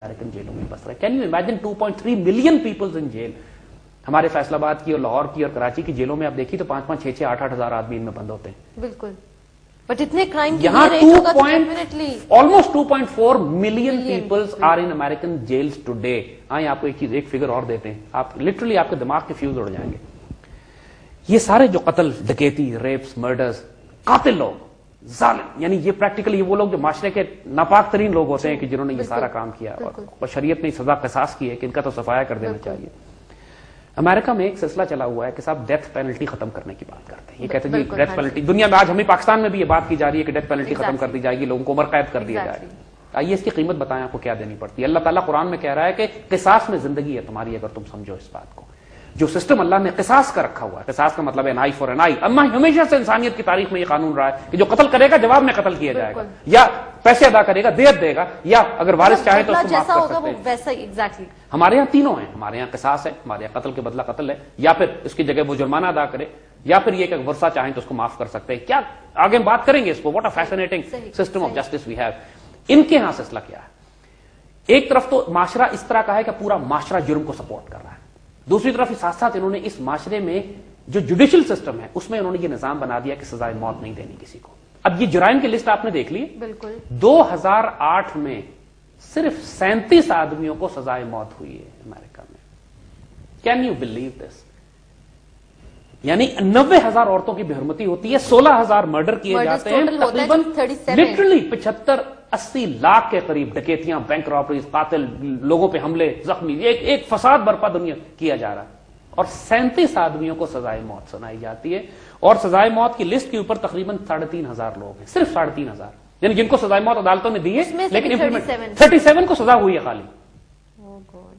American जेलों में बस रहे। Can you imagine 2.3 million peoples in jail. हमारे फैसलाबाद की और लाहौर की और कराची की जेलों में आप देखिए तो 5-5, 6-6, 8-8 हजार आदमी इनमें बंद होते हैं। बिल्कुल, बट इतने क्राइम यहाँ almost 2.4 million peoples are in American jails today. आए आपको एक फिगर और देते हैं, आप लिटरली आपके दिमाग के फ्यूज उड़ जाएंगे। ये सारे जो कत्ल, डकैती, रेप्स, मर्डर्स, कातिल लोग, जालिम, यानी ये प्रैक्टिकली वो लोग जो माशरे के नापाक तरीन लोग होते हैं कि जिन्होंने ये सारा काम किया और शरीयत ने सजा क़िसास की है कि इनका तो सफाया कर देना चाहिए। अमेरिका में एक सिलसिला चला हुआ है कि साहब डेथ पेनल्टी खत्म करने की बात करते हैं। ये कहते हैं कि डेथ पेनल्टी दुनिया में आज हमें पाकिस्तान में भी ये बात की जा रही है कि डेथ पेनल्टी खत्म कर दी जाएगी, लोगों को उम्र कैद कर दिया जाएगा। आइए इसकी कीमत बताएं आपको क्या देनी पड़ती है। अल्लाह ताला कुरान में कह रहा है कि क़िसास में जिंदगी है तुम्हारी, अगर तुम समझो इस बात को। जो सिस्टम अल्लाह ने क़िसास का रखा हुआ है, क़िसास का मतलब है एन आई फॉर एन आई। अल्लाह हमेशा से इंसानियत की तारीख में ये कानून रहा है कि जो कत्ल करेगा जवाब में कत्ल किया जाएगा, या पैसे अदा करेगा दियत देगा, या अगर वारिस चाहे तो उसको माफ कर सकते हैं। वैसा एग्जैक्टली हमारे यहाँ तीनों हैं, हमारे यहाँ क़िसास है, हमारे यहाँ कत्ल के बदला कत्ल है, या फिर इसकी जगह वो जुर्माना अदा करे, या फिर ये कि वर्षा चाहें तो उसको माफ कर सकते हैं। क्या आगे बात करेंगे इसको। What a fascinating system of justice we have. इनके यहां सिलसिला क्या है, एक तरफ तो माशरा इस तरह का है कि पूरा माशरा जुर्म को सपोर्ट कर रहा है, दूसरी तरफ साथ साथ इन्होंने इस माशरे में जो जुडिशियल सिस्टम है उसमें इन्होंने ये निजाम बना दिया कि सजाए मौत नहीं देनी किसी को। अब ये जुराइम की लिस्ट आपने देख ली। बिल्कुल 2008 में सिर्फ 37 आदमियों को सजाए मौत हुई है अमेरिका में। Can you believe this? यानी 90,000 औरतों की बेहरमती होती है, 16,000 मर्डर किए जाते हैं, तकरीबन लिटरली 75-80 लाख के करीब डकैतियां, बैंक रॉबरीज, कातिल, लोगों पे हमले, जख्मी, एक फसाद बर्पा दुनिया किया जा रहा है। और 37 आदमियों को सजाए मौत सुनाई जाती है, और सजाए मौत की लिस्ट के ऊपर तकरीबन 3,500 लोग हैं, सिर्फ 3,500, यानी जिनको सजाए मौत अदालतों ने दी है, लेकिन 37 को सजा हुई है खाली।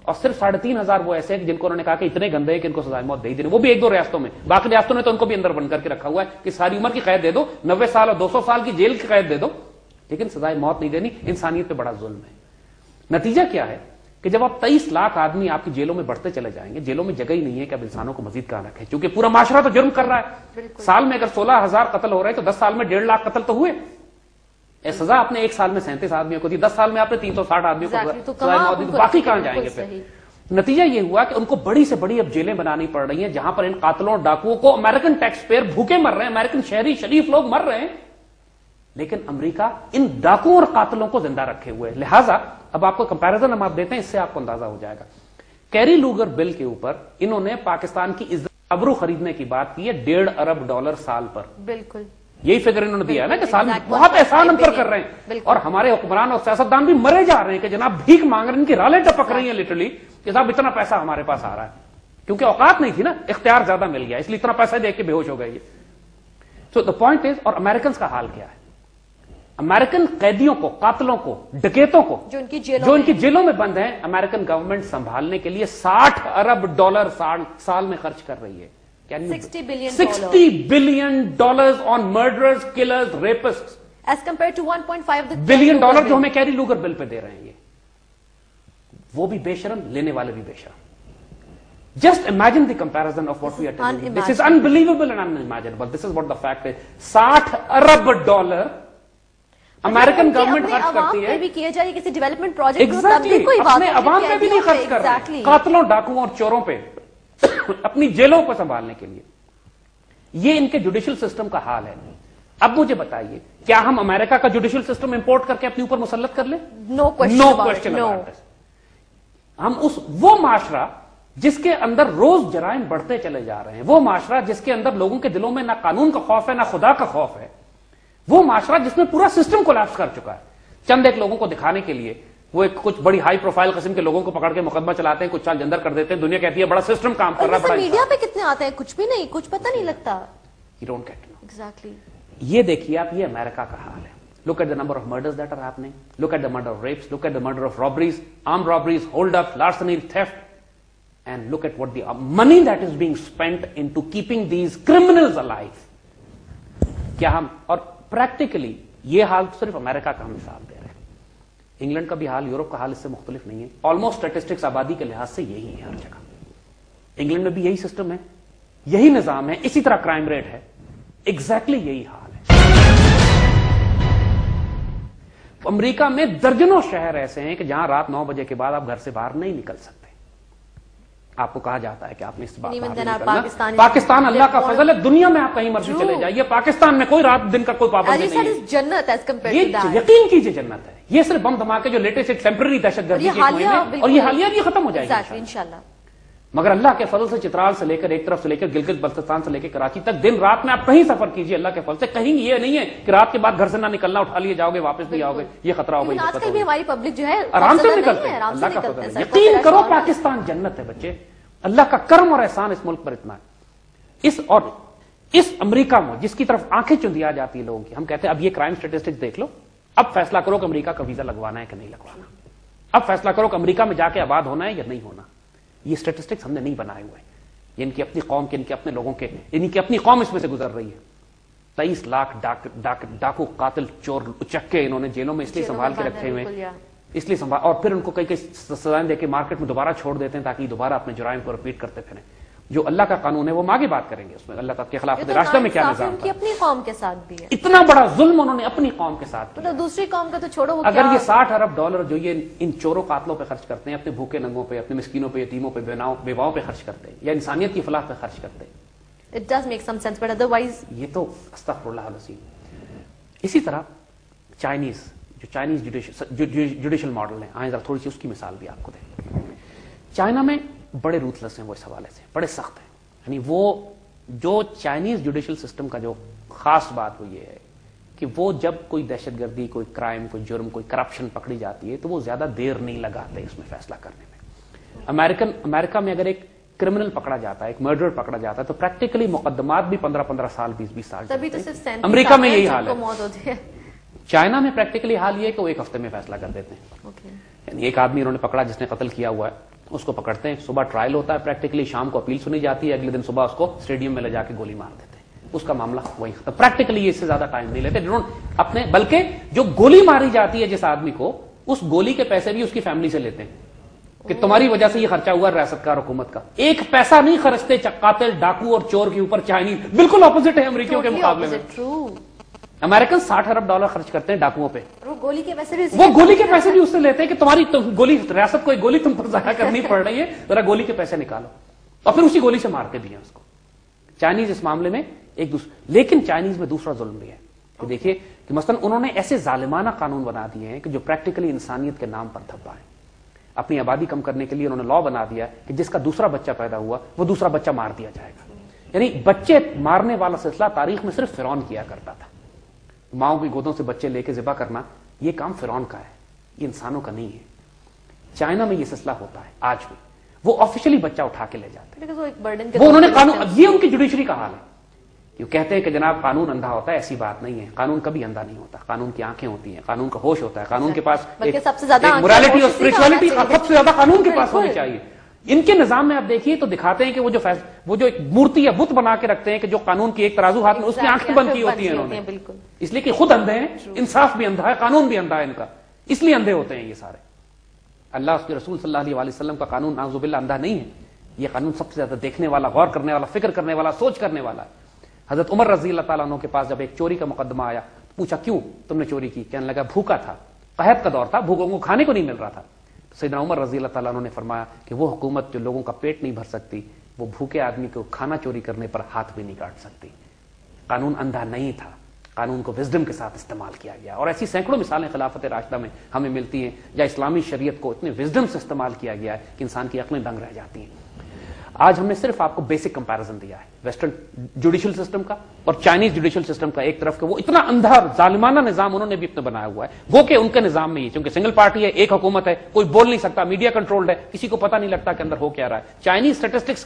और सिर्फ 3,500 वो ऐसे हैं कि जिनको उन्होंने कहा कि इतने गंदे हैं कि इनको सजाए मौत दे ही देनी, वो भी 1-2 रियासतों में। बाकी रियासतों ने तो उनको भी अंदर बंद करके रखा हुआ है कि सारी उम्र की कैद दे दो, 90 साल और 200 साल की जेल की कैद दे दो, लेकिन सजाए मौत नहीं देनी। इंसानियत पे बड़ा जुल्म है। नतीजा क्या है कि जब आप 23 लाख आदमी आपकी जेलों में बढ़ते चले जाएंगे, जेलों में जगह ही नहीं है कि अब इंसानों को मजीद कहां रखें, क्योंकि पूरा माशरा तो जुर्म कर रहा है। साल में अगर 16,000 कत्ल हो रहे हैं तो 10 साल में 1.5 लाख कत्ल तो हुए। सजा आपने 1 साल में 37 आदमियों को दी, 10 साल में आपने 360 आदमियों को सजाए मौत दी, तो बाकी कहां जाएंगे फिर? नतीजा यह हुआ कि उनको बड़ी से बड़ी अब जेलें बनानी पड़ रही हैं, जहां पर इन कातलों, डाकुओं को अमेरिकन टैक्स पेयर भूखे मर रहे हैं, अमेरिकन शहरी शरीफ लोग मर रहे हैं, लेकिन अमेरिका इन डाकुओं और कातलों को जिंदा रखे हुए है। लिहाजा अब आपको कंपैरिजन हम आप देते हैं, इससे आपको अंदाजा हो जाएगा। कैरी लूगर बिल के ऊपर इन्होंने पाकिस्तान की इज्जत आबरू खरीदने की बात की है, $1.5 अरब साल पर। बिल्कुल यही फिगर इन्होंने दिया है ना कि साल में बहुत एहसान हम पर कर रहे हैं, और हमारे हुक्मरान और सियासतदान भी मरे जा रहे हैं कि जनाब भीख मांग रहे हैं, इनकी रालें टपक रही हैं लिटरली कि साहब इतना पैसा हमारे पास आ रहा है, क्योंकि औकात नहीं थी ना, इख्तियार ज्यादा मिल गया, इसलिए इतना पैसा देख के बेहोश हो गए। सो द पॉइंट इज, और अमेरिकन का हाल क्या है? अमेरिकन कैदियों को, कातलों को, डकैतों को जो इनकी जेलों में बंद हैं, अमेरिकन गवर्नमेंट संभालने के लिए $60 अरब साल में खर्च कर रही है। $60 billion on murderers, killers, rapists, as compared to $1.5 billion जो हमें कैरी लूगर बिल पे दे रहे हैं, ये वो भी बेशरम, लेने वाले भी बेशरम। Just imagine the comparison of what we are telling you. This is unbelievable and unimaginable. This is what the fact is. $60 Arab American government खर्च करती है। भी किया जाए किसी डेवलपमेंट प्रोजेक्ट Exactly. अपने अवाम पे भी नहीं खर्च कर रहे, कातलों, डाकुओं और चोरों पे अपनी जेलों को संभालने के लिए। ये इनके जुडिशियल सिस्टम का हाल है। अब मुझे बताइए, क्या हम अमेरिका का जुडिशियल सिस्टम इंपोर्ट करके अपने ऊपर मुसल्लत कर ले? No question about it. हम वो माशरा जिसके अंदर रोज जराइम बढ़ते चले जा रहे हैं, वो माशरा जिसके अंदर लोगों के दिलों में ना कानून का खौफ है ना खुदा का खौफ है, वो माशरा जिसमें पूरा सिस्टम कोलैप्स कर चुका है। चंद एक लोगों को दिखाने के लिए वो कुछ बड़ी हाई प्रोफाइल किस्म के लोगों को पकड़ के मुकदमा चलाते हैं, कुछ साल अंदर कर देते हैं, दुनिया कहती है बड़ा सिस्टम काम कर रहा है, बड़ा मीडिया पे कितने आते हैं, कुछ भी नहीं, कुछ पता नहीं लगता। You don't get to know. Exactly. ये देखिए आप, ये अमेरिका का हाल है। Look at the number of murders that are happening. Look at the murder of rapes. Look at the murder of robberies, armed robberies, hold-ups, larceny, theft, and look at what the money that is being spent into keeping these criminals alive. क्या हम, और practically ये हाल सिर्फ America का हम मिसाल दे रहे हैं, इंग्लैंड का भी हाल, यूरोप का हाल इससे मुख्तलिफ नहीं है। ऑलमोस्ट स्टैटिस्टिक्स आबादी के लिहाज से यही है हर जगह। इंग्लैंड में भी यही सिस्टम है, यही निजाम है, इसी तरह क्राइम रेट है, एग्जैक्टली यही हाल है। امریکہ میں درجنوں شہر ایسے ہیں کہ جہاں رات 9 بجے کے بعد آپ گھر سے باہر نہیں نکل سکتے. آپ کو کہا جاتا ہے کہ آپ نے اس بات پاکستان اللہ کا فضل ہے, دنیا میں آپ کہیں مرضی چلے جائیے, پاکستان میں کوئی رات دن کا کوئی پابندی نہیں ہے. جنت یہ یقین کیجیے جنت ہے. یہ صرف بم دھماکے جو لیٹسٹ ٹیمپرری دہشت گردی کے اور یہ حالیہ بھی ختم ہو جائے گی انشاءاللہ. مگر اللہ کے فضل سے چترال سے لے کر ایک طرف سے لے کر گلگت بلتستان سے لے کر کراچی تک دن رات میں آپ کہیں سفر کیجیے اللہ کے فضل سے, کہیں یہ نہیں ہے کہ رات کے بعد گھر سے نہ نکلنا, اٹھا لیے جاؤ گے واپس نہیں آؤ گے, یہ خطرہ ہوگا. آج کل بھی ہماری پبلک جو ہے آرام سے نکلتے ہیں, اللہ کا فضل ہے. یقین کرو پاکستان جنت ہے بچے, اللہ کا کرم اور احسان اس ملک پر اتنا ہے. اس امریکہ میں جس کی طرف آنکھیں چندیا جاتی ہیں لوگوں کی, ہم کہتے ہیں اب یہ کرائم سٹیٹسٹکس دیکھ لو, اب فیصلہ کرو کہ امریکہ کا ویزا لگوانا ہے کہ نہیں لگوانا, اب فیصلہ کرو کہ امریکہ میں جا کے آباد ہونا ہے یا نہیں ہونا. یہ سٹیٹسٹکس ہم نے نہیں بنائے ہوئے, ان کی اپنی قوم کے, ان کے اپنے لوگوں کے, ان کی اپنی قوم اس میں سے گزر رہی ہے. 23 لاکھ ڈاکو قاتل چور اچکے انہوں نے جیلوں میں اس لیے سنبھال کے رکھے ہوئے, اس لیے سنبھال, اور پھر ان کو کئی سزائیں دے کے مارکیٹ میں دوبارہ چھوڑ دیتے ہیں تاکہ دوبارہ اپنے جرائم کو رپیٹ کرتے پھریں. جو اللہ کا قانون ہے وہ ہم آگے بات کریں گے, اس میں اللہ تعالیٰ کے خلاف راستہ میں کیا نظام کی اپنی قوم کے ساتھ بھی ہے. اتنا بڑا ظلم انہوں نے اپنی قوم کے ساتھ کیا. دوسری قوم کا تو چھوڑو, اگر یہ $60 ارب جو یہ ان چوروں قاتلوں پہ خرچ کرتے ہیں, اپنے بھوکے ننگوں پہ, اپنے مسکینوں پہ, یتیموں پہ, بیواؤں پہ خرچ کرتے ہیں, یا انسانیت کی فلاح پہ خرچ کرتے ہیں, It does make some sense, but otherwise یہ تو استغفر اللہ العظیم. اسی طرح چائنیز جوڈیشل ماڈل ہے, آئیں ذرا تھوڑی سی اس کی مثال بھی آپ کو دیں. چائنا میں بڑے روتھلیس ہیں وہ اس حوالے سے, بڑے سخت ہیں. یعنی وہ جو چائنیز جوڈیشل سسٹم کا جو خاص بات وہ یہ ہے کہ وہ جب کوئی دہشت گردی, کوئی کرائم, کوئی جرم, کوئی کرپشن پکڑی جاتی ہے تو وہ زیادہ دیر نہیں لگاتے اس میں فیصلہ کرنے میں. امریکہ میں اگر ایک کرمنل پکڑا جاتا ہے, ایک مرڈر پکڑا جاتا ہے, تو پریکٹیکلی مقدمات بھی 15 سال 20 سال. امریکہ میں یہی حال ہے. چائنا میں پریکٹیکلی حال یہ ہے کہ وہ 1 ہفتے میں فیصلہ کر دیتے ہیں. یعنی ایک آدمی انہوں نے پکڑا جس نے قتل کیا ہوا ہے, اس کو پکڑتے ہیں, صبح ٹرائل ہوتا ہے, پریکٹیکلی شام کو اپیل سنی جاتی ہے, اگلے دن صبح اس کو اسٹیڈیم میں لے جا کے گولی مار دیتے ہیں, اس کا معاملہ وہی ختم. پریکٹیکلی اس سے زیادہ ٹائم نہیں لیتے اپنے, بلکہ جو گولی ماری جاتی ہے جس آدمی کو, اس گولی کے پیسے بھی اس کی فیملی سے لیتے ہیں کہ تمہاری وجہ سے یہ خرچہ ہوا ریاست کا اور حکومت کا. ایک پیسہ نہیں خرچتے قاتل, ڈاکو اور چور کے اوپر چائنیز. بالکل اپوزٹ ہے امریکیوں کے مقابلے میں. امریکن $60 ارب خرچ کرتے ہیں ڈاکوؤں پہ, وہ گولی کے پیسے بھی اس سے لیتے ہیں کہ تمہاری گولی, ریاست کو ایک گولی تم پر ضائع کرنی پڑ رہی ہے, ذرا گولی کے پیسے نکالو, اور پھر اسی گولی سے مارتے بھی ہیں اس کو. چائنیز اس معاملے میں ایک دوسرے, لیکن چائنیز میں دوسرا ظلم بھی ہے کہ دیکھیے کہ مثلا انہوں نے ایسے ظالمانہ قانون بنا دیے ہیں کہ جو پریکٹیکلی انسانیت کے نام پر دھبا ہے. اپنی آبادی کم کرنے کے لیے انہوں نے لا بنا دیا کہ جس کا دوسرا بچہ پیدا ہوا وہ دوسرا بچہ مار دیا جائے گا. یعنی بچے مارنے والا سلسلہ تاریخ میں صرف فرعون کیا کرتا تھا. ماؤں کی گودوں سے بچے لے کے ذبح کرنا یہ کام فرعون کا ہے, یہ انسانوں کا نہیں ہے. چائنا میں یہ سلسلہ ہوتا ہے آج بھی, وہ آفیشلی بچہ اٹھا کے لے جاتے ہیں. وہ انہوں نے قانون, یہ ان کی جوڈیشری کا حال ہے. یہ کہتے ہیں کہ جناب قانون اندھا ہوتا ہے, ایسی بات نہیں ہے. قانون کبھی اندھا نہیں ہوتا, قانون کی آنکھیں ہوتی ہیں, قانون کا ہوش ہوتا ہے, قانون کے پاس سب سے زیادہ موریلٹی اور اسپرچولیٹی سب سے زیادہ قانون کے پاس ہونی چاہیے. ان کے نظام میں آپ دیکھیے تو دکھاتے ہیں کہ وہ جو ایک مورتی یا بت بنا کے رکھتے ہیں کہ جو قانون کی ایک ترازو ہاتھ میں, اس کی آنکھیں بند کی ہوتی ہیں انہوں نے, اس لیے کہ خود اندھے ہیں, انصاف بھی اندھا ہے, قانون بھی اندھا ہے ان کا, اس لیے اندھے ہوتے ہیں یہ سارے. اللہ اس کے رسول صلی اللہ علیہ وسلم کا قانون نعوذ باللہ اندھا نہیں ہے. یہ قانون سب سے زیادہ دیکھنے والا, غور کرنے والا, فکر کرنے والا, سوچ کرنے والا ہے. حضرت عمر رضی اللہ تعالیٰ عنہ کے پاس جب ایک چوری کا مقدمہ آیا, پوچھا کیوں تم نے چوری کی؟ کہنے لگا بھوکا تھا, قحط کا دور تھا, بھوکوں کو کھانے کو نہیں مل رہا تھا. سیدنا عمر رضی اللہ تعالیٰ عنہ نے فرمایا کہ وہ حکومت جو لوگوں کا پیٹ نہیں بھر سکتی, وہ بھوکے آدمی کو کھانا چوری کرنے پر ہاتھ بھی نہیں کاٹ سکتی. قانون اندھا نہیں تھا, قانون کو وزڈم کے ساتھ استعمال کیا گیا. اور ایسی سینکڑوں مثالیں خلافت راشدہ میں ہمیں ملتی ہیں جہاں اسلامی شریعت کو اتنے وزڈم سے استعمال کیا گیا ہے کہ انسان کی عقلیں دنگ رہ جاتی ہیں. آج ہم نے صرف آپ کو بیسک کمپیرزن دیا ہے ویسٹرن جوڈیشل سسٹم کا اور چائنیز جوڈیشل سسٹم کا. ایک طرف کہ وہ اتنا اندھا ظالمانہ نظام انہوں نے بھی اپنا بنایا ہوا ہے, وہ کہ ان کے نظام میں ہی, کیونکہ سنگل پارٹی ہے, ایک حکومت ہے, کوئی بول نہیں سکتا, میڈیا کنٹرولڈ ہے, کسی کو پتہ نہیں لگتا کہ اندر ہو کیا رہا ہے. چائنیز اسٹیٹسٹکس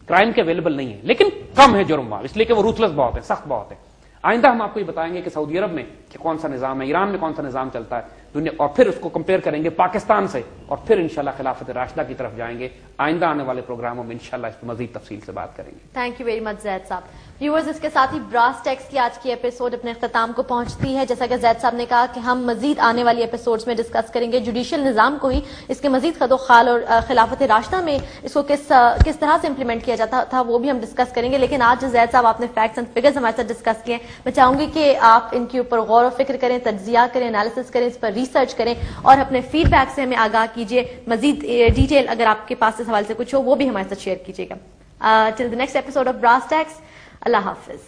کرائم کے اویلیبل نہیں ہے, لیکن کم ہے جرم وہاں, اس لیے کہ وہ روتھلیس بہت ہے, سخت بہت ہے. آئندہ ہم آپ کو یہ بتائیں گے کہ سعودی عرب میں کہ کون سا نظام ہے, ایران میں کون سا نظام چلتا ہے. दुनिया, और फिर उसको कंपेयर करेंगे पाकिस्तान से, और फिर इंशाल्लाह खिलाफत राशिदा की तरफ जाएंगे। आइंदा आने वाले प्रोग्रामों में इंशाल्लाह इस पर मजीद तफसील से बात करेंगे। Thank you very much Zaid साहब। व्यूअर्स, इसके साथ ही ब्रास टैक्स की आज की एपिसोड अपने अख्ताम को पहुंचती है। जैसा कि जैद साहब ने कहा कि हम मजीद आने वाली एपिसोड्स में डिस्कस करेंगे जुडिशियल निजाम को ही, इसके मजीद खदोखाल और खिलाफत राशिदा में इसको किस तरह से इंप्लीमेंट किया जाता था वो भी हम डिस्कस करेंगे। लेकिन आज जैद साहब आपने फैक्ट्स एंड फिगर्स हमारे साथ डिस्कस किए, मैं चाहूंगी कि आप इनके ऊपर गौर व फिक्र करें, तज्जिया करें, एनालिसिस करें, इस पर रिसर्च करें और अपने फीडबैक से हमें आगाह कीजिए। मजीद डिटेल अगर आपके पास इस हवाले से कुछ हो वो भी हमारे साथ शेयर कीजिएगा। Till the next episode of Brass Tacks, अल्लाह हाफिज।